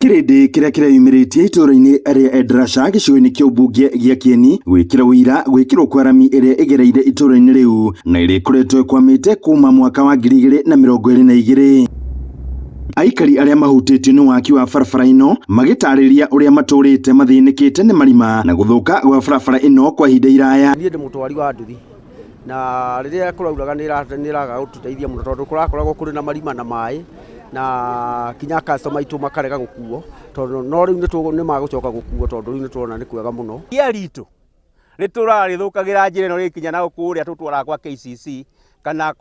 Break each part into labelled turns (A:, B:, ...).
A: Kirindi kiria kireyumiritie itũra-inĩ ria Endarasha gĩcigo-inĩ kĩa ũmbunge gĩa Kieni gwĩkĩra ũira gwĩkĩrwo kwa rami ĩrĩa ĩgereire itũra-inĩ rĩu na ĩrĩa ĩkoretwo ĩkwamĩte kuma mwaka wa 2022. Aikari arĩa mahutĩtio nĩ waki wa barabara ĩno magĩtarĩria ũrĩa matũrĩte mathĩnĩkĩte nĩ marima na gũthũka gwa barabara ĩno kwa ihinda iraya.
B: Niĩ ndĩ mũtwari wa nduthi na rĩrĩa kũrauraga nĩraga gũtũteithia mũno tondũ kũrakoragwo kũrĩ na marima na maĩ na kinya customer itu makarega gũkuo tondũ no rĩu nĩ magũcoka gũkuo tondũ rĩu nĩ tũrona nĩ kwega mũno. Ia ritũ rĩtũrarĩthũkagĩra njĩra ĩno rĩkinya na kũrĩa tũtwaraga kwa KCC kana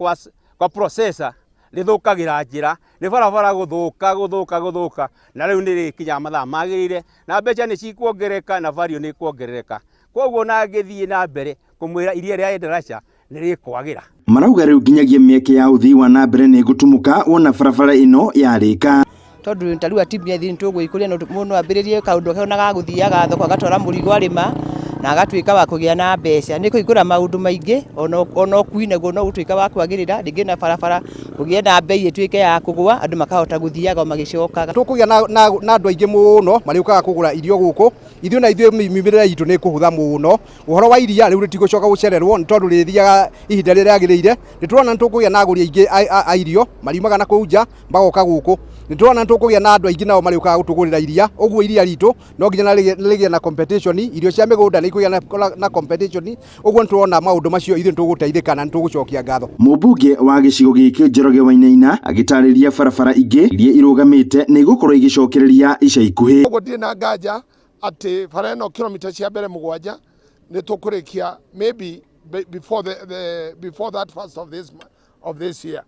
B: kwa processor rĩthũkagĩra njĩra nĩ barabara gũthũka na rĩu nĩ rĩkinya mathaa magĩrĩire na mbeca nĩ cikuongereka na value nĩ kuongerereka. Koguo na ngĩthiĩ na mbere kũmwĩra iria rĩa Endarasha nĩ rĩkwagĩra. Marauga
A: rĩu nginyagia mĩeke ya ũthii wa na mbere nĩ gũtumũka wona barabara ĩno yarĩka.
C: Tondũ tarĩu atimia thĩ nĩtũgũikũria no mũno ambĩrĩrie kaũndũ kao na gagũthiaga thoko agatwara mũrigo arĩma na agatuĩka wa kũgĩa na mbeca. Nĩ kũhingũra maũndũ maingĩ ona ũkui naguo no gũtuĩka wa kwagĩrĩra rĩngĩ na barabara kũgĩa na bei ĩtuĩke ya kũgũa andũ makahota gũthiaga magĩcokaga.
B: Tũkũgĩa na andũ aingĩ mũno marĩũkaga kũgũra irio gũkũ ithuĩ na ithuĩ mĩmĩrĩre itũ nĩ kũhũtha mũno. Ũhoro wa iria rĩu rĩtigũcoka gũcererwo nĩ tondũ rĩthiaga ihinda rĩrĩa rĩagĩrĩire. Nĩ tũrona nĩ tũkũgĩa na agũri aingĩ a irio mariumaga na kũu nja magoka gũkũ. Nĩ tũrona nĩ tũkũgĩa na andũ aingĩ nao marĩũkaga gũtũgũrĩra iria. Ũguo iria ritũ no nginya rĩgĩe na competition, irio cia mĩgũnda nĩ ikũgĩa na competition. Ũguo nĩ tũrona maũndũ macio ithuĩ nĩtũgũteithĩka na nĩtũgũcokia ngatho.
A: Mũmbunge wa gĩcigo gĩkĩ Njoroge Wainaina agĩtarĩria barabara ingĩ iria irũgamĩte nĩ igũkorwo igĩcokereria ica ikuhĩ.
D: Ũguo ndirĩ na nganja atĩ bara ĩno kilomita cia mbere 7 nĩ tũkũrĩkia maybe before that first of this year.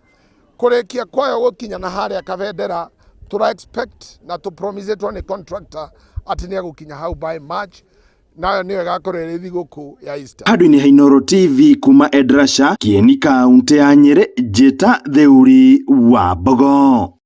D: Kũrĩkia kwayo gũkinya na harĩa Kabendera tũra expect na tũpromisetwo nĩ contractor atĩ nĩ egũkinya hau by March. Nayo nĩyo ĩgakorwo ĩrĩ thigũkũ ya Easter.
A: Handũ-inĩ ha Inooro TV kuma Endarasha, Kieni kaunti ya Nyeri, njĩta Theuri wa Mbogo.